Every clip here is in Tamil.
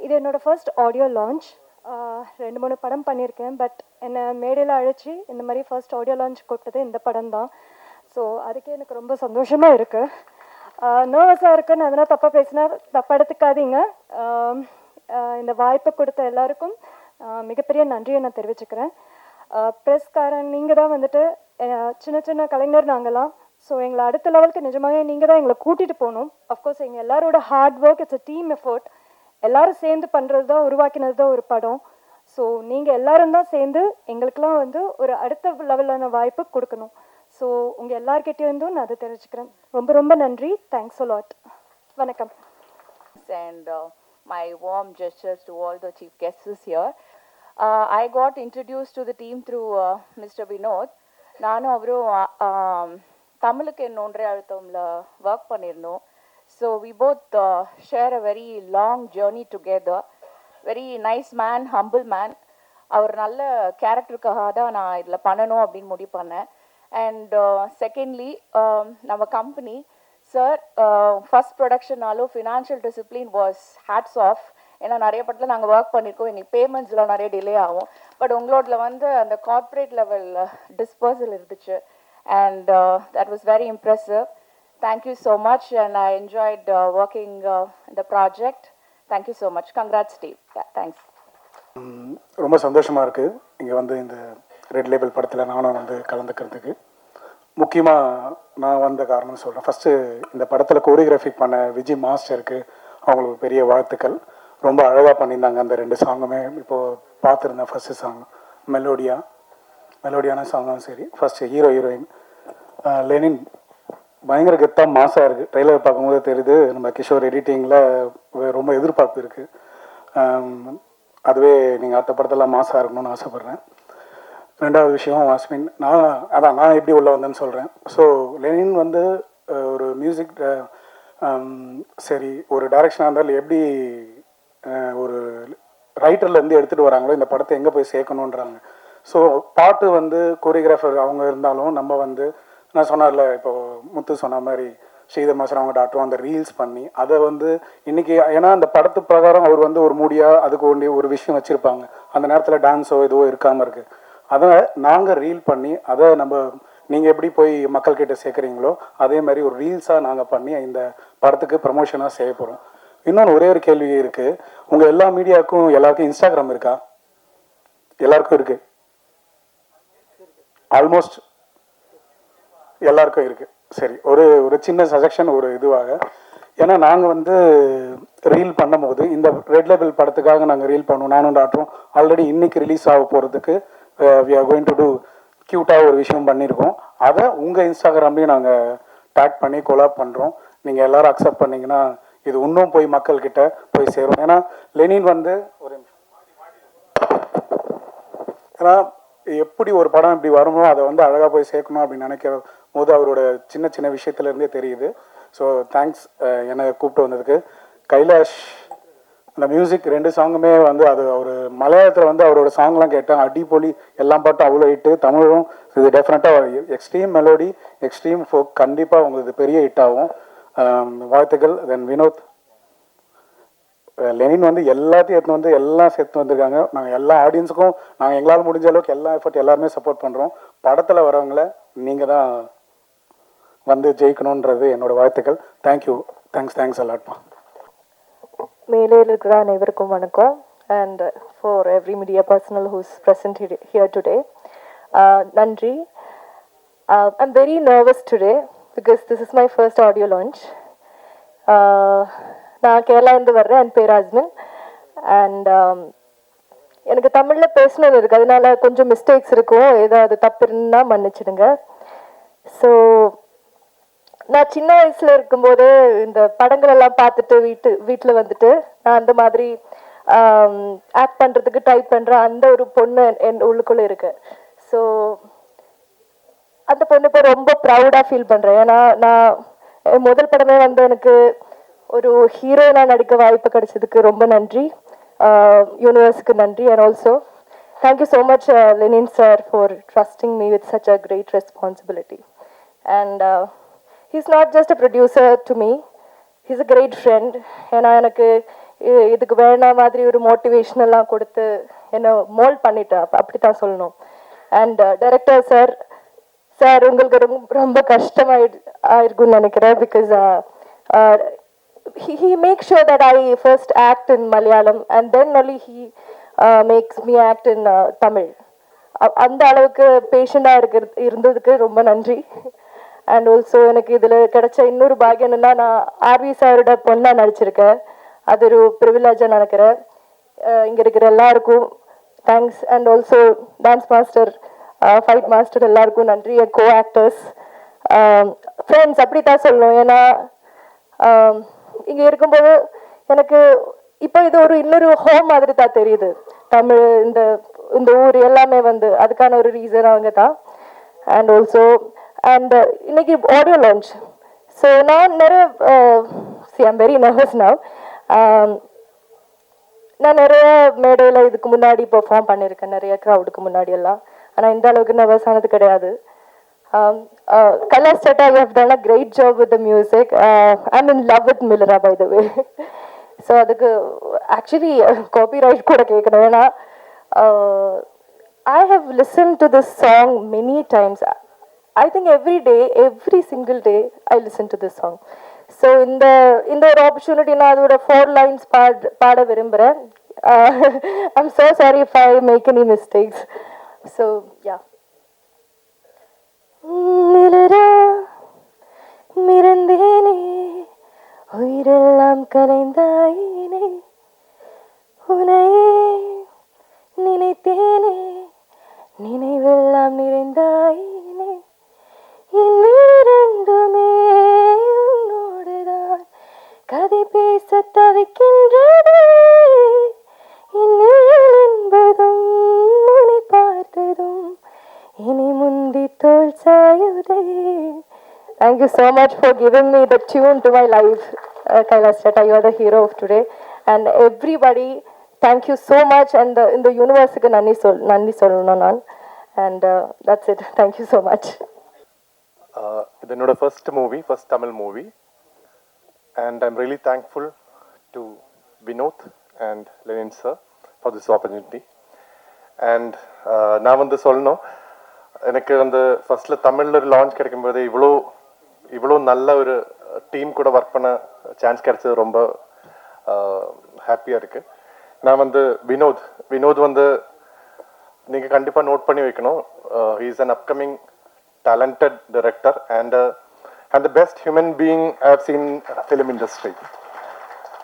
இது என்னோடய ஃபர்ஸ்ட் ஆடியோ லான்ச். 2-3 படம் பண்ணியிருக்கேன். பட் என்னை மேடையில் அழைச்சி இந்த மாதிரி ஃபர்ஸ்ட் ஆடியோ லான்ச் கூப்பிட்டது இந்த படம் தான். ஸோ அதுக்கே எனக்கு ரொம்ப சந்தோஷமாக இருக்குது. நர்வஸாக இருக்குன்னு அதெல்லாம் தப்பாக பேசினா தப்பாக எடுத்துக்காதீங்க. இந்த வாய்ப்பை கொடுத்த எல்லாருக்கும் மிகப்பெரிய நன்றியை நான் தெரிவிச்சுக்கிறேன். ப்ரெஸ்காரன் நீங்கள் தான் வந்துட்டு சின்ன சின்ன கலைஞர் நாங்களாம். ஸோ எங்களை அடுத்த லெவலுக்கு நிஜமாகவே நீங்கள் தான் எங்களை கூட்டிகிட்டு போகணும். அஃப்கோர்ஸ் எங்கள் எல்லாரோட hard work, it's a team effort. எல்லோரும் சேர்ந்து பண்ணுறது தான், உருவாக்கினது தான் ஒரு படம். ஸோ நீங்கள் எல்லோரும் தான் சேர்ந்து எங்களுக்கெல்லாம் வந்து ஒரு அடுத்த லெவலான வாய்ப்பு கொடுக்கணும். ஸோ உங்கள் எல்லார்கிட்டேருந்தும் நான் அதை தெரிஞ்சுக்கிறேன். ரொம்ப ரொம்ப நன்றி. Thanks a lot. வணக்கம். And my warm gestures to all the chief guests here. I got introduced to the team through Mr. Vinod. நானும் அவரும் தமிழுக்கு என்னொன்றே அழுத்தம்ல ஒர்க் பண்ணியிருந்தோம். So we both share a very long journey together. Very nice man, humble man. அவர் நல்ல கேரக்டருக்காக தான் நான் இதில் பண்ணணும் அப்படின்னு முடிவு பண்ணேன். அண்ட் செகண்ட்லி, நம்ம கம்பெனி சார் ஃபஸ்ட் ப்ரொடக்ஷனாலும் financial discipline was hats off. ஏன்னா நிறைய படத்தில் நாங்கள் ஒர்க் பண்ணியிருக்கோம், எங்களுக்கு பேமெண்ட்ஸ்லாம் நிறைய டிலே ஆகும். பட் உங்களோட வந்து அந்த கார்ப்பரேட் லெவல் டிஸ்பர்சல் இருந்துச்சு. And that was very impressive. Thank you so much, and I enjoyed working in the project. Thank you so much. Congrats, Steve. Yeah, thanks. ரொம்ப சந்தோஷமாக இருக்குது இங்கே வந்து இந்த ரெட் லேபிள் படத்தில் நானும் வந்து கலந்துக்கிறதுக்கு. முக்கியமாக நான் வந்த காரணம் சொல்கிறேன். ஃபஸ்ட்டு இந்த படத்தில் கோரியோகிராஃபி பண்ண விஜய் மாஸ்டருக்கு அவங்களுக்கு பெரிய வாழ்த்துக்கள். ரொம்ப அழகாக பண்ணியிருந்தாங்க அந்த 2 சாங்குமே. இப்போது பார்த்துருந்தேன். ஃபஸ்ட்டு சாங் மெலோடியான சாங்கும் சரி, ஃபஸ்ட்டு ஹீரோயின் லெனின் பயங்கர கெத்தாக மாசாக இருக்குது. ட்ரெய்லர் பார்க்கும்போது தெரியுது. நம்ம கிஷோர் எடிட்டிங்கில் ரொம்ப எதிர்பார்ப்பு இருக்குது. அதுவே நீங்கள் அடுத்த படத்தெல்லாம் மாசாக இருக்கணும்னு ஆசைப்பட்றேன். 2வது விஷயம் வாஸ்மின், நான் எப்படி உள்ளே வந்தேன்னு சொல்கிறேன். ஸோ லெனின் வந்து ஒரு மியூசிக் சரி, ஒரு டைரக்ஷனாக இருந்தாலும் எப்படி ஒரு ரைட்டர்லேருந்து எடுத்துகிட்டு வராங்களோ இந்த படத்தை எங்கே போய் சேர்க்கணுன்றாங்க. ஸோ பாட்டு வந்து கோரியோகிராஃபர் அவங்க இருந்தாலும் நம்ம வந்து நான் சொன்னார்ல, இப்போது முத்து சொன்ன மாதிரி ஸ்ரீதர் மாஸ்டர் அவங்க டாக்டரும் அந்த ரீல்ஸ் பண்ணி அதை வந்து இன்றைக்கி, ஏன்னா அந்த படத்து பிரகாரம் அவர் வந்து ஒரு மூடியாக அதுக்கு வேண்டிய ஒரு விஷயம் வச்சுருப்பாங்க. அந்த நேரத்தில் டான்ஸோ எதுவோ இருக்காமல் இருக்குது. அதை நாங்கள் ரீல் பண்ணி அதை நம்ம நீங்கள் எப்படி போய் மக்கள்கிட்ட சேர்க்குறீங்களோ அதே மாதிரி ஒரு ரீல்ஸாக நாங்கள் பண்ணி இந்த படத்துக்கு ப்ரமோஷனாக செய்ய போகிறோம். இன்னொன்று ஒரே ஒரு கேள்வி இருக்குது. உங்கள் எல்லா மீடியாவுக்கும் எல்லாருக்கும் இன்ஸ்டாகிராம் இருக்கா? எல்லாருக்கும் இருக்குது. ஆல்மோஸ்ட் எல்லாருக்கும் இருக்குது. சரி, ஒரு சின்ன சஜஷன் ஒரு இதுவாக, ஏன்னா நாங்கள் வந்து ரீல் பண்ணும்போது இந்த ரெட் லேபிள் படத்துக்காக நாங்கள் ரீல் பண்ணுவோம். நானும் டாக்டரும் ஆல்ரெடி இன்றைக்கி ரிலீஸ் ஆக போகிறதுக்கு we are going to do க்யூட்டாக ஒரு விஷயம் பண்ணியிருக்கோம். அதை உங்கள் இன்ஸ்டாகிராம்லேயும் நாங்கள் டேக் பண்ணி கொலாப் பண்ணுறோம். நீங்கள் எல்லோரும் அக்செப்ட் பண்ணிங்கன்னா இது இன்னும் போய் மக்கள்கிட்ட போய் சேரும். ஏன்னா லெனின் வந்து ஒரு ஏன்னா எப்படி ஒரு படம் இப்படி வருமோ அதை வந்து அழகாக போய் சேர்க்கணும் அப்படின்னு நினைக்கிற போது அவரோட சின்ன சின்ன விஷயத்துலேருந்தே தெரியுது. ஸோ தேங்க்ஸ் என்னை கூப்பிட்டு வந்ததுக்கு. கைலாஷ் அந்த மியூசிக் 2 சாங்குமே வந்து அது அவர் மலையாளத்தில் வந்து அவரோட சாங்லாம் கேட்டேன். அடிப்பொலி, எல்லா பாட்டும் அவ்வளோ ஹிட்டு. தமிழும் இது டெஃபினட்டாக எக்ஸ்ட்ரீம் மெலோடி, எக்ஸ்ட்ரீம் ஃபோக், கண்டிப்பாக உங்களுக்கு பெரிய ஹிட் ஆகும். வாழ்த்துக்கள். தென் வினோத், லெனின் வந்து எல்லாத்தையும் எடுத்து வந்து எல்லாம் சேர்த்து வந்திருக்காங்க. நாங்கள் எல்லா ஆடியன்ஸுக்கும் நாங்கள் எங்களால் முடிஞ்ச அளவுக்கு எல்லா எஃபர்ட் எல்லாருமே சப்போர்ட் பண்ணுறோம். படத்தில் வரவங்கள நீங்கள் தான் வந்து ஜெயிக்கணுன்றது என்னோட வாழ்த்துக்கள். தேங்க்யூ. தேங்க்ஸ் அலாட்மா. மேலே இருக்கிற அனைவருக்கும் வணக்கம். And for every media personal who's present here today, நன்றி. I'm very nervous today because this is my first audio launch. நான் கேரளாவிலேருந்து வர்றேன். என் பேர் அஸ்மின். அண்ட் எனக்கு தமிழில் பேசணும்னு இருக்குது, அதனால கொஞ்சம் மிஸ்டேக்ஸ் இருக்கும். ஏதாவது தப்பு இருந்தால் மன்னிச்சிடுங்க. ஸோ நான் சின்ன வயசில் இருக்கும்போது இந்த படங்கள் எல்லாம் பார்த்துட்டு வீட்டில் வந்துட்டு நான் அந்த மாதிரி ஆக்ட் பண்ணுறதுக்கு ட்ரை பண்ணுறேன். அந்த ஒரு பொண்ணு என் உள்ளுக்குள்ளே இருக்கு. ஸோ அந்த பொண்ணு இப்போ ரொம்ப ப்ரௌடாக ஃபீல் பண்ணுறேன். ஏன்னா நான் முதல் படமே வந்து எனக்கு ஒரு ஹீரோயினாக நடிக்க வாய்ப்பு கிடைச்சதுக்கு ரொம்ப நன்றி. யூனிவர்ஸுக்கு நன்றி. And also thank you so much Lenin sir for trusting me with such a great responsibility. And he's not just a producer to me, he's a great friend. ஏன்னா எனக்கு இதுக்கு வேணா மாதிரி ஒரு மோட்டிவேஷனெல்லாம் கொடுத்து என்னை மோல்ட் பண்ணிட்டேன், அப்படி தான் சொல்லணும். அண்ட் டைரக்டர் சார், சார் உங்களுக்கு ரொம்ப ரொம்ப கஷ்டமாயிருக்குன்னு நினைக்கிறேன். Because he makes sure that I first act in Malayalam and then only he makes me act in Tamil. அந்த அளவுக்கு பேஷண்டாக இருந்ததுக்கு ரொம்ப நன்றி. அண்ட் ஆல்சோ எனக்கு இதில் கிடைச்ச இன்னொரு பாக்கியம் என்னன்னா, நான் ஆர்வி சாரோட பொண்ணாக நடிச்சிருக்கேன். அது ஒரு ப்ரிவிலேஜாக நினைக்கிறேன். இங்கே இருக்கிற எல்லாருக்கும் thanks. And also dance master, fight master எல்லாருக்கும் நன்றி. கோ ஆக்டர்ஸ், ஃப்ரெண்ட்ஸ் அப்படி தான் சொல்லணும். ஏன்னா இங்கே இருக்கும்போது எனக்கு இப்போ இது ஒரு இன்னொரு ஹோம் மாதிரி தான் தெரியுது. தமிழ் இந்த இந்த ஊர் எல்லாமே வந்து அதுக்கான ஒரு ரீசன் அவங்க தான். அண்ட் ஆல்சோ இன்னைக்கு ஆடியோ லான்ச். ஸோ நான் நிறைய ஐம் வெரி நர்வஸ் நவ். நான் நிறைய மேடையில் இதுக்கு முன்னாடி பெர்ஃபார்ம் பண்ணியிருக்கேன், நிறைய க்ரௌடுக்கு முன்னாடி எல்லாம். ஆனால் இந்த அளவுக்கு நர்வஸ் ஆனது கிடையாது. Kailash Chetta, you have done a great job with the music. I'm in love with Millera, by the way. So அதுக்கு ஆக்சுவலி காப்பிரைட் கூட கேட்கணும். ஏன்னா I have listened to this song many times. I think every day, every single day I listen to this song. So இந்த ஒரு ஆப்பர்ச்சுனிட்டி நான் அதோட 4 lines பாட விரும்புகிறேன். I'm so sorry if I make any mistakes. So yeah. மிளரா மிரந்தேனே உயிரெல்லாம் கலைந்தாயினே, உனையே நினைத்தேனே நினைவெல்லாம் நிறைந்தாயினே, என் இரண்டுமே உன்னோடுதான் கதை பேச தவிக்கின்றதே, என் நிழல் என்பதும் உன்னை பார்த்ததும் இனி முந்தி தோல் சாயுதே. Thank you so much for giving me the tune to my life, Kailash Chetta. You are the hero of today. And everybody, thank you so much. And in the universe, nandi solunum nan. And that's it. Thank you so much. This is my first movie, first Tamil movie. And I'm really thankful to Vinod and Lenin sir for this opportunity. And நான் வந்து சொல்லணும், எனக்கு அந்த ஃபர்ஸ்ட்ல தமிழில் ஒரு லான்ச் கிடைக்கும்போது இவ்வளோ நல்ல ஒரு டீம் கூட ஒர்க் பண்ண சான்ஸ் கிடைச்சது ரொம்ப ஹாப்பியாக இருக்குது. நான் வந்து வினோத் வந்து நீங்கள் கண்டிப்பாக நோட் பண்ணி வைக்கணும். He is an upcoming talented director and the best human being I have seen film industry.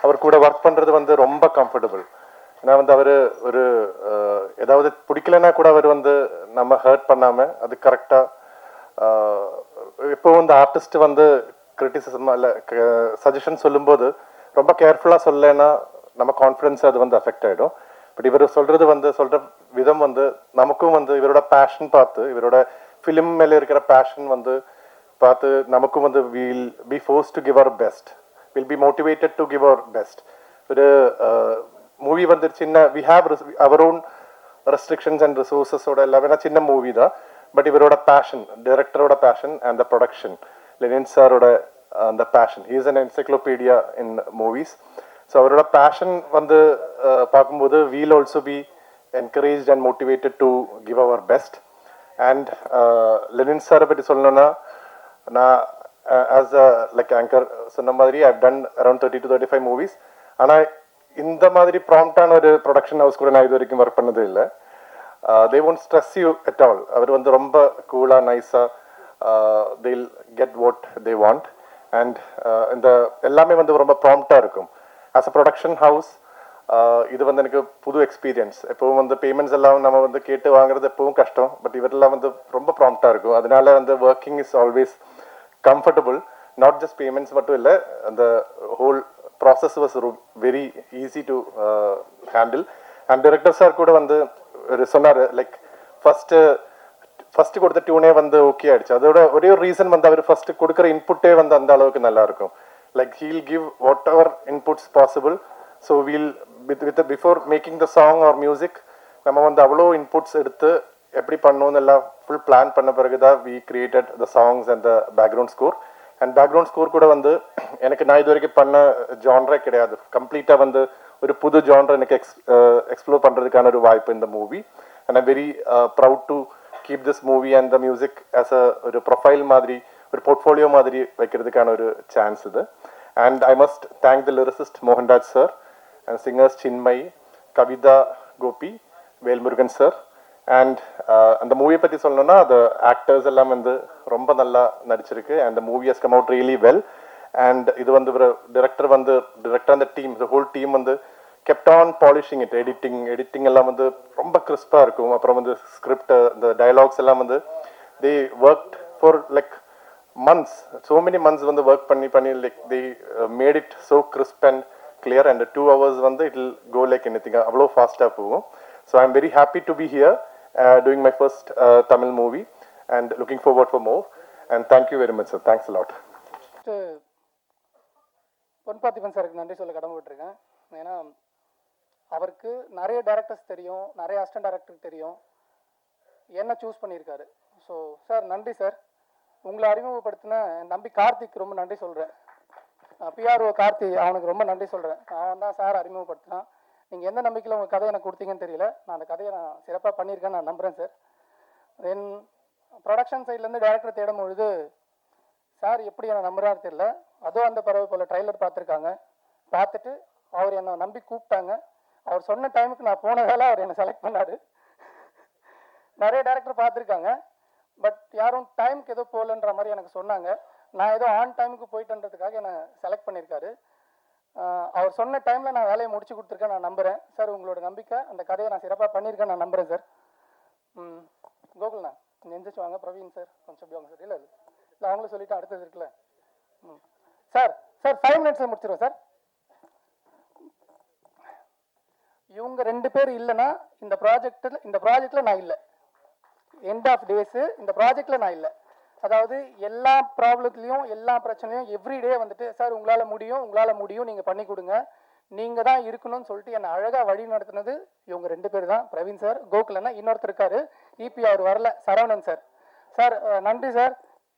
அவர் கூட ஒர்க் பண்ணுறது வந்து ரொம்ப கம்ஃபர்டபுள். ஏன்னா வந்து அவர் ஒரு ஏதாவது பிடிக்கலன்னா கூட அவர் வந்து நம்ம ஹர்ட் பண்ணாமல் அது கரெக்டாக இப்போ வந்து ஆர்டிஸ்ட் வந்து கிரிட்டிசிசம் இல்லை சஜஷன் சொல்லும்போது ரொம்ப கேர்ஃபுல்லாக சொல்லலைன்னா நம்ம கான்ஃபிடன்ஸ் அது வந்து அஃபெக்ட் ஆகிடும். பட் இவர் சொல்கிற விதம் வந்து நமக்கும் வந்து இவரோட பேஷன் பார்த்து, இவரோட ஃபிலிம் மேலே இருக்கிற பேஷன் வந்து பார்த்து நமக்கும் வந்து will be force to give our best, will be motivated to give our best. ஒரு மூவி வந்து சின்ன we have our own restrictions and ரிசோர்ஸஸோட எல்லாமே சின்ன மூவி தான். பட் இவரோட பேஷன், டைரக்டரோட passion and the production, Lenin சாரோட அந்த passion, he is an encyclopedia in movies. So அவரோட பேஷன் வந்து பார்க்கும்போது we'll also be encourage and motivated to give our best. And Lenin சாரை பற்றி சொல்லணும்னா, நான் ஆஸ் அ லைக் ஆங்கர் சொன்ன மாதிரி I have done around 30 to 35 movies. ஆனால் இந்த மாதிரி ப்ராம்ப்டான ஒரு ப்ரொடக்ஷன் ஹவுஸ் கூட நான் இது வரைக்கும் ஒர்க் பண்ணது இல்லை. They won't stress you at all. அவர் வந்து ரொம்ப கூலாக நைஸாக they'll get what they want. And இந்த எல்லாமே வந்து ரொம்ப ப்ராம்ப்டாக இருக்கும். ஆஸ் அ ப்ரொடக்ஷன் ஹவுஸ் இது வந்து எனக்கு புது எக்ஸ்பீரியன்ஸ். எப்பவும் வந்து பேமெண்ட்ஸ் எல்லாம் நம்ம வந்து கேட்டு வாங்குறது எப்பவும் கஷ்டம். பட் இவரெல்லாம் வந்து ரொம்ப ப்ராம்ப்டாக இருக்கும். அதனால வந்து working is always comfortable. Not just payments மட்டும் இல்லை, அந்த whole process was very easy to handle. And director sir கூட வந்து சொன்னார், லைக் ஃபர்ஸ்ட் கொடுத்த டியூனே வந்து ஓகே ஆயிடுச்சு. அதோட ஒரே ஒரு ரீசன் வந்து அவர் ஃபர்ஸ்ட் கொடுக்குற இன்புட்டே வந்து அந்த அளவுக்கு நல்லா இருக்கும். Like he'll give whatever inputs possible. So we'll before making the song or music நம்ம வந்து அவ்வளோ இன்புட்ஸ் எடுத்து எப்படி பண்ணணும்னு எல்லாம் ஃபுல் பிளான் பண்ண பிறகு தான் we created the songs and the background score. And background score கூட வந்து எனக்கு நான் இது வரைக்கும் பண்ண ஜான்ரே கிடையாது. கம்ப்ளீட்டாக வந்து ஒரு புது ஜான்ரை எனக்கு எக்ஸ்ப்ளோர் பண்ணுறதுக்கான ஒரு வாய்ப்பு இந்த movie. And I'm very proud to keep this movie and the music as ஒரு ப்ரொஃபைல் மாதிரி, ஒரு போர்ட்ஃபோலியோ மாதிரி வைக்கிறதுக்கான ஒரு சான்ஸ் இது. And I must thank the lyricist Mohanraj sir and singers Chinmayi, Kavitha, Gopi, Velmurugan sir. And அந்த மூவியை பற்றி சொல்லணும்னா அது ஆக்டர்ஸ் எல்லாம் வந்து ரொம்ப நல்லா நடிச்சிருக்கு. And the movie has come out really well. And இது வந்து ஒரு டிரெக்டர் அந்த டீம், த ஹோல் டீம் வந்து kept on polishing it. Editing எல்லாம் வந்து ரொம்ப கிறிஸ்பாக இருக்கும். அப்புறம் வந்து ஸ்கிரிப்ட், இந்த டயலாக்ஸ் எல்லாம் வந்து they worked for like months, so many months வந்து ஒர்க் பண்ணி like they made it so crisp and clear, and 2 hours வந்து it will go like anything, அவ்வளோ ஃபாஸ்ட்டாக போகும். So I'm very happy to be here doing my first Tamil movie and looking forward for more, and thank you very much sir. Thanks a lot. பொன்பாத்திபன் சாருக்கு நன்றி சொல்ல கடமைப்பட்டிருக்கேன். ஏன்னா அவருக்கு நிறைய டேரக்டர்ஸ் தெரியும், நிறைய அசிஸ்டன்ட் டேரக்டர் தெரியும், என்ன சூஸ் பண்ணியிருக்காரு. ஸோ சார் நன்றி சார். உங்களை அறிமுகப்படுத்தின நம்பி கார்த்திக் ரொம்ப நன்றி சொல்கிறேன். பிஆர்ஓ கார்த்தி, அவனுக்கு ரொம்ப நன்றி சொல்கிறேன். அவன் தான் சார் அறிமுகப்படுத்தினான். நீங்கள் எந்த நம்பிக்கையில் உங்கள் கதையை எனக்கு கொடுத்தீங்கன்னு தெரியல. நான் அந்த கதையை நான் சிறப்பாக பண்ணியிருக்கேன்னு நான் நம்புகிறேன் சார். தென் ப்ரொடக்ஷன் சைட்லேருந்து டேரக்டர் தேடும் பொழுது சார் எப்படி என்னை நம்புறான்னு தெரியல. அதுவும் அந்த பறவை போல் ட்ரைலர் பார்த்துருக்காங்க. பார்த்துட்டு அவர் என்னை நம்பி கூப்பிட்டாங்க. அவர் சொன்ன டைமுக்கு நான் போனதால அவர் என்னை செலக்ட் பண்ணார். நிறைய டேரக்டர் பார்த்துருக்காங்க, பட் யாரும் டைமுக்கு ஏதோ போகலன்ற மாதிரி எனக்கு சொன்னாங்க. நான் ஏதோ ஆன் டைமுக்கு போயிட்டுன்றதுக்காக என்னை செலக்ட் பண்ணியிருக்காரு. அவர் சொன்ன டைமில் நான் வேலையை முடிச்சு கொடுத்துருக்கேன் நான் நம்புகிறேன் சார். உங்களோட நம்பிக்கை, அந்த கதையை நான் சிறப்பாக பண்ணியிருக்கேன் நான் நம்புகிறேன் சார். கோகுல்ண்ணா கொஞ்சம் எந்திரிச்சு வாங்க. பிரவீன் சார் கொஞ்சம் எப்படி வாங்க சார். இல்லை அவங்களும் சொல்லிட்டு அடுத்தது இருக்குல்ல. சார் 5 minutes முடிச்சிருவோம் சார். இவங்க 2 பேர் இல்லைன்னா இந்த ப்ராஜெக்டில் நான் இல்லை. எண்ட் ஆஃப் டேஸு இந்த ப்ராஜெக்டில் நான் இல்லை. அதாவது எல்லா ப்ராப்ளத்துலேயும் எல்லா பிரச்சனையும் எவ்ரிடே வந்துட்டு சார் உங்களால் முடியும் நீங்கள் பண்ணி கொடுங்க, நீங்கள் தான் இருக்கணும்னு சொல்லிட்டு என்னை அழகாக வழி நடத்துனது இவங்க 2 பேர் தான். பிரவீன் சார், கோகுலன்னா இன்னொருத்தர் இருக்காரு, இபி அவர் வரல, சரவணன் சார். சார் நன்றி சார்.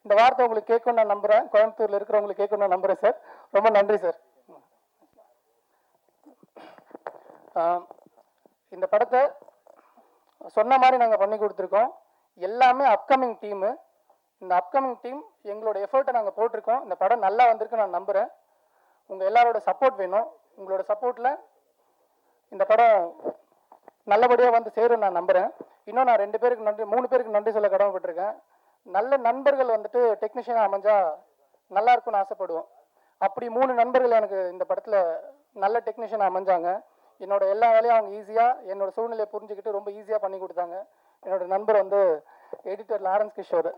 இந்த வார்த்தை உங்களுக்கு கேட்கணும்னு நான் நம்புகிறேன். கோயம்புத்தூரில் இருக்கிறவங்களுக்கு கேட்கணும்னு நான் நம்புகிறேன் சார். ரொம்ப நன்றி சார். இந்த படத்தை சொன்ன மாதிரி நாங்கள் பண்ணி கொடுத்துருக்கோம். எல்லாமே அப்கமிங் டீமு. இந்த அப்கமிங் டீம் எங்களோட எஃபர்ட்டை நாங்கள் போட்டிருக்கோம். இந்த படம் நல்லா வந்திருக்கு நான் நம்புகிறேன். உங்கள் எல்லாரோட சப்போர்ட் வேணும். உங்களோட சப்போர்ட்டில் இந்த படம் நல்லபடியாக வந்து சேரும் நான் நம்புகிறேன். இன்னும் நான் 2 பேருக்கு நன்றி 3 பேருக்கு நன்றி சொல்ல கடமைப்பட்டிருக்கேன். நல்ல நண்பர்கள் வந்துட்டு டெக்னீஷியனாக அமைஞ்சா நல்லா இருக்கும்னு ஆசைப்படுவோம். அப்படி 3 நண்பர்கள் எனக்கு இந்த படத்தில் நல்ல டெக்னீஷியனாக அமைஞ்சாங்க. என்னோட எல்லா வேலையும் அவங்க ஈஸியாக என்னோட சூழ்நிலையை புரிஞ்சுக்கிட்டு ரொம்ப ஈஸியாக பண்ணி கொடுத்தாங்க. என்னோட நண்பர் வந்து எடிட்டர் லாரன்ஸ் கிஷோர்.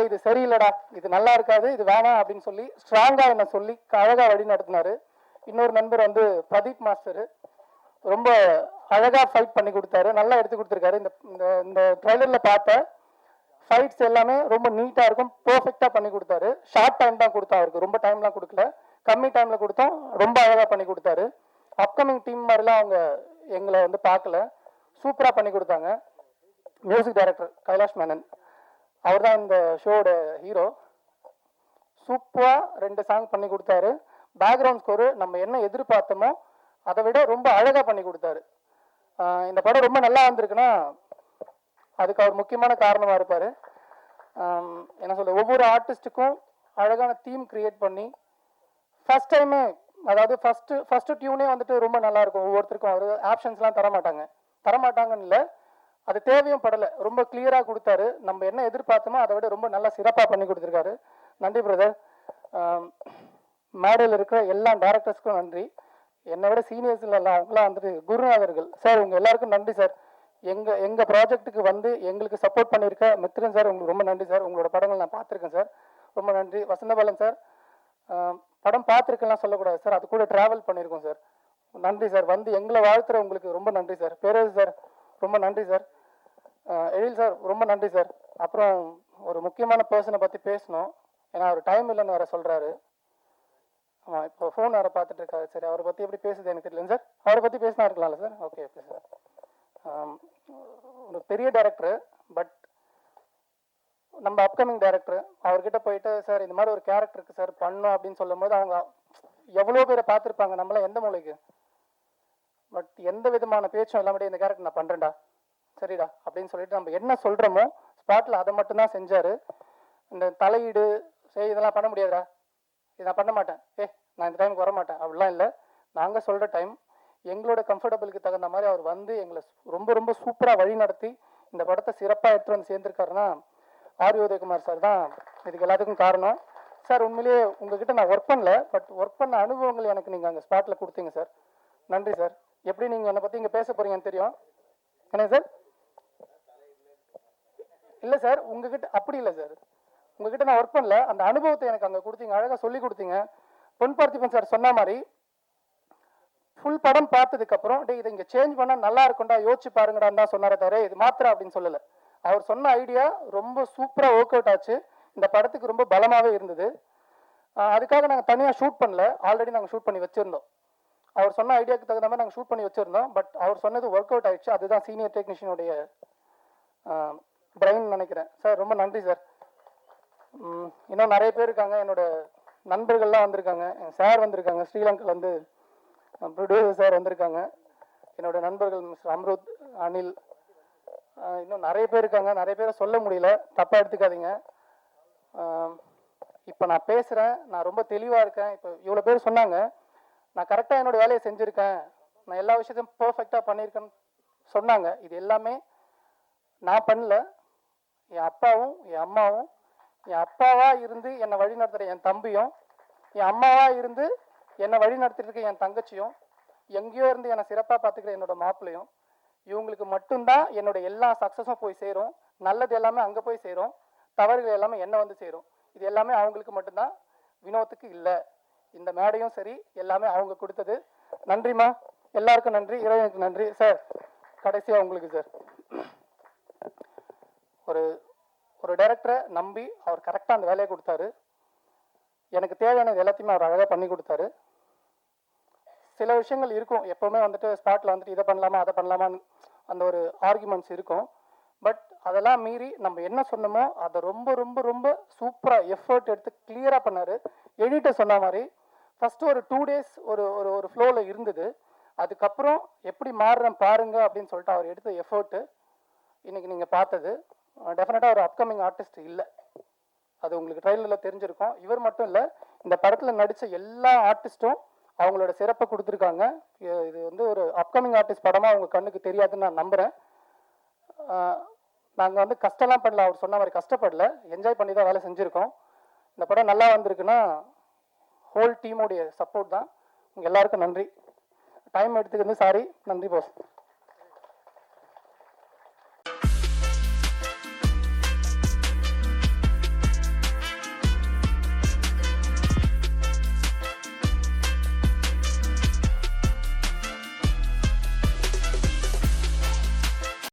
இது சரியில்லடா, இது நல்லா இருக்காது, இது வேணாம் அப்படின்னு சொல்லி ஸ்ட்ராங்காக என்னை சொல்லி அழகாக வழி நடத்தினார். இன்னொரு நண்பர் வந்து பிரதீப் மாஸ்டர், ரொம்ப அழகாக ஃபைட் பண்ணி கொடுத்தாரு, நல்லா எடுத்து கொடுத்துருக்காரு. இந்த ட்ரைலரில் பார்த்த ஃபைட்ஸ் எல்லாமே ரொம்ப நீட்டாக இருக்கும், பர்ஃபெக்டாக பண்ணி கொடுத்தாரு. ஷார்ட் டைம் தான் கொடுத்தா, அவருக்கு ரொம்ப டைம்லாம் கொடுக்கல, கம்மி டைமில் கொடுத்தோம், ரொம்ப அழகாக பண்ணி கொடுத்தாரு. அப்கமிங் டீம் மாதிரிலாம் அவங்க எங்களை வந்து பார்க்கல, சூப்பராக பண்ணி கொடுத்தாங்க. மியூசிக் டைரக்டர் கைலாஷ் மேனன், அவர் தான் இந்த ஷோட ஹீரோ. சூப்பராக 2 சாங் பண்ணி கொடுத்தாரு. பேக்ரவுண்ட் ஸ்கோரு நம்ம என்ன எதிர்பார்த்தோமோ அதை விட ரொம்ப அழகாக பண்ணி கொடுத்தாரு. இந்த படம் ரொம்ப நல்லா வந்திருக்குன்னா அதுக்கு அவர் முக்கியமான காரணமாக இருப்பார். என்ன சொல்ல, ஒவ்வொரு ஆர்டிஸ்ட்டுக்கும் அழகான தீம் கிரியேட் பண்ணி ஃபஸ்ட் டைமே, அதாவது ஃபஸ்ட்டு டியூனே வந்துட்டு ரொம்ப நல்லாயிருக்கும். ஒவ்வொருத்தருக்கும் அவர் ஆப்ஷன்ஸ்லாம் தரமாட்டாங்கன்னு இல்லை, அது தேவையும் படலை, ரொம்ப கிளியராக கொடுத்தாரு. நம்ம என்ன எதிர்பார்த்தோமோ அதை விட ரொம்ப நல்லா சிறப்பாக பண்ணி கொடுத்துருக்காரு. நன்றி பிரதர். மேடையில் இருக்கிற எல்லா டேரக்டர்ஸ்க்கும் நன்றி. என்னை விட சீனியர்ஸ் இல்லை, அவங்களாம் வந்துட்டு குருநாதர்கள் சார். உங்கள் எல்லாருக்கும் நன்றி சார். எங்கள் ப்ராஜெக்ட்டுக்கு வந்து எங்களுக்கு சப்போர்ட் பண்ணியிருக்க மித்ரன் சார், உங்களுக்கு ரொம்ப நன்றி சார். உங்களோட படங்கள் நான் பார்த்துருக்கேன் சார், ரொம்ப நன்றி. வசந்தபாலன் சார், படம் பார்த்துருக்கலாம் சொல்லக்கூடாது சார், அது கூட ட்ராவல் பண்ணியிருக்கோம் சார், நன்றி சார். வந்து எங்களை வாழ்த்துற உங்களுக்கு ரொம்ப நன்றி சார். பேரரசு சார் ரொம்ப நன்றி சார். எழில் சார் ரொம்ப நன்றி சார். அப்புறம் ஒரு முக்கியமான பர்சனை பற்றி பேசணும், ஏன்னா அவர் டைம் இல்லைன்னு வேறு சொல்கிறாரு. ஆமாம், இப்போ ஃபோன் வேறு பார்த்துட்டு இருக்காரு. சரி, அவரை பற்றி எப்படி பேசுது எனக்கு தெரியல சார். அவரை பற்றி பேசினா இருக்கலாம்ல சார்? Okay sir. ஒரு பெரிய டைரக்டரு, பட் நம்ம அப்கமிங் டைரக்டர் அவர்கிட்ட போயிட்டு சார் இந்த மாதிரி ஒரு கேரக்டருக்கு சார் பண்ணோம் அப்படின்னு சொல்லும்போது அவங்க எவ்வளோ பேரை பார்த்துருப்பாங்க, நம்மளாம் எந்த மூலைக்கு. பட் எந்த விதமான பேச்சும் இல்லாம இந்த கேரக்டர் நான் பண்ணுறேன்டா சரிடா அப்படின்னு சொல்லிட்டு நம்ம என்ன சொல்கிறோமோ ஸ்பாட்டில் அதை மட்டும்தான் செஞ்சார். இந்த தலையீடு சரி இதெல்லாம் பண்ண முடியாதுடா, இதை நான் பண்ண மாட்டேன், நான் இந்த டைமுக்கு வர மாட்டேன் அப்படிலாம் இல்லை. நாங்கள் சொல்கிற டைம் எங்களோட கம்ஃபர்டபுளுக்கு தகுந்த மாதிரி அவர் வந்து எங்களை ரொம்ப ரொம்ப சூப்பராக வழி நடத்தி இந்த படத்தை சிறப்பாக எடுத்துகிட்டு வந்து சேர்ந்துருக்காருன்னா ஆர் உதயகுமார் சார் தான் இதுக்கு எல்லாத்துக்கும் காரணம். சார் உண்மையிலேயே உங்ககிட்ட நான் ஒர்க் பண்ணல, பட் ஒர்க் பண்ண அனுபவங்கள் எனக்கு நீங்கள் அங்கே ஸ்பாட்டில் கொடுத்தீங்க சார். நன்றி சார். எப்படி நீங்கள் என்னை பற்றி இங்கே பேச போகிறீங்கன்னு தெரியும். என்ன சார்? இல்லை சார், உங்ககிட்ட அப்படி இல்லை சார், உங்ககிட்ட நான் ஒர்க் பண்ணல, அந்த அனுபவத்தை எனக்கு அங்கே கொடுத்தீங்க, அழகாக சொல்லி கொடுத்தீங்க. பொன் பார்த்திபன் சார் சொன்ன மாதிரி ஃபுல் படம் பார்த்ததுக்கப்புறம் டே இதை இங்கே சேஞ்ச் பண்ணால் நல்லா இருக்கும்டா யோசிச்சு பாருங்கடான்னு தான் சொன்னாரே தவிர இது மாத்திரம் அப்படின்னு சொல்லலை. அவர் சொன்ன ஐடியா ரொம்ப சூப்பராக ஒர்க் அவுட் ஆச்சு, இந்த படத்துக்கு ரொம்ப பலமாகவே இருந்தது. அதுக்காக நாங்கள் தனியாக ஷூட் பண்ணல, ஆல்ரெடி நாங்கள் ஷூட் பண்ணி வச்சுருந்தோம். அவர் சொன்ன ஐடியாவுக்கு தகுந்த மாதிரி நாங்கள் ஷூட் பண்ணி வச்சுருந்தோம். பட் அவர் சொன்னது ஒர்க் அவுட் ஆயிடுச்சு. அதுதான் சீனியர் டெக்னீஷியனுடைய பிரெயின் நினைக்கிறேன். சார் ரொம்ப நன்றி சார். இன்னும் நிறைய பேர் இருக்காங்க, என்னோட நண்பர்கள்லாம் வந்திருக்காங்க, சார் வந்திருக்காங்க, ஸ்ரீலங்கா வந்து ப்ரொடியூசர் சார் வந்திருக்காங்க, என்னோட நண்பர்கள் மிஸ்டர் அம்ருத், அனில், இன்னும் நிறைய பேர் இருக்காங்க. நிறைய பேரை சொல்ல முடியல, தப்பாக எடுத்துக்காதீங்க. இப்போ நான் பேசுகிறேன், நான் ரொம்ப தெளிவாக இருக்கேன். இப்போ இவ்வளோ பேர் சொன்னாங்க நான் கரெக்டாக என்னோடய வேலையை செஞ்சுருக்கேன், நான் எல்லா விஷயத்தையும் பர்ஃபெக்டாக பண்ணியிருக்கேன்னு சொன்னாங்க. இது எல்லாமே நான் பண்ணல, என் அப்பாவும் என் அம்மாவும், என் அப்பாவாக இருந்து என்னை வழி நடத்துகிற என் தம்பியும், என் அம்மாவாக இருந்து என்னை வழி நடத்திட்டு இருக்க என் தங்கச்சியும், எங்கேயோ இருந்து என்னை சிறப்பாக பார்த்துக்கிற என்னோட மாப்பிள்ளையும், இவங்களுக்கு மட்டும்தான் என்னோட எல்லா சக்ஸஸும் போய் சேரும். நல்லது எல்லாமே அங்கே போய் சேரும், தவறுகள் எல்லாமே என்ன வந்து சேரும். இது எல்லாமே அவங்களுக்கு மட்டும்தான், வினோத்துக்கு இல்லை. இந்த மேடையும் சரி எல்லாமே அவங்க கொடுத்தது. நன்றிம்மா, எல்லாருக்கும் நன்றி, இறைவனுக்கு நன்றி. சார் கடைசியாக உங்களுக்கு சார், ஒரு டைரக்டரை நம்பி அவர் கரெக்டாக அந்த வேலையை கொடுத்தாரு. எனக்கு தேவையானது எல்லாத்தையுமே அவர் அழகாக பண்ணி கொடுத்தாரு. சில விஷயங்கள் இருக்கும், எப்போவுமே வந்துட்டு ஸ்பாட்டில் வந்துட்டு இதை பண்ணலாமா அதை பண்ணலாமான்னு அந்த ஒரு ஆர்குமெண்ட்ஸ் இருக்கும். பட் அதெல்லாம் மீறி நம்ம என்ன சொன்னோமோ அதை ரொம்ப ரொம்ப ரொம்ப சூப்பராக எஃபர்ட் எடுத்து கிளியராக பண்ணார். எடிட்டர் சொன்ன மாதிரி ஃபஸ்ட்டு ஒரு 2 days ஒரு ஃப்ளோவில் இருந்தது. அதுக்கப்புறம் எப்படி மாறுறேன் பாருங்க அப்படின்னு சொல்லிட்டு அவர் எடுத்த எஃபர்ட்டு இன்றைக்கி நீங்கள் பார்த்தது. டெஃபினட்டாக ஒரு அப்கமிங் ஆர்டிஸ்ட் இல்லை, அது உங்களுக்கு ட்ரெயிலரில் தெரிஞ்சிருக்கும். இவர் மட்டும் இல்லை, இந்த படத்தில் நடித்த எல்லா ஆர்டிஸ்ட்டும் அவங்களோட சிறப்பை கொடுத்துருக்காங்க. இது வந்து ஒரு அப்கமிங் ஆர்டிஸ்ட் படமாக அவங்க கண்ணுக்கு தெரியாதுன்னு நான் நம்புகிறேன். நாங்கள் வந்து கஷ்டம்லாம் பண்ணல, அவர் சொன்ன மாதிரி கஷ்டப்படல, என்ஜாய் பண்ணி தான் வேலை செஞ்சுருக்கோம். இந்த படம் நல்லா வந்திருக்குன்னா ஹோல் டீமோடைய சப்போர்ட் தான். உங்கள் எல்லாருக்கும் நன்றி. டைம் எடுத்துக்கிறது சாரி, நன்றி பாஸ்.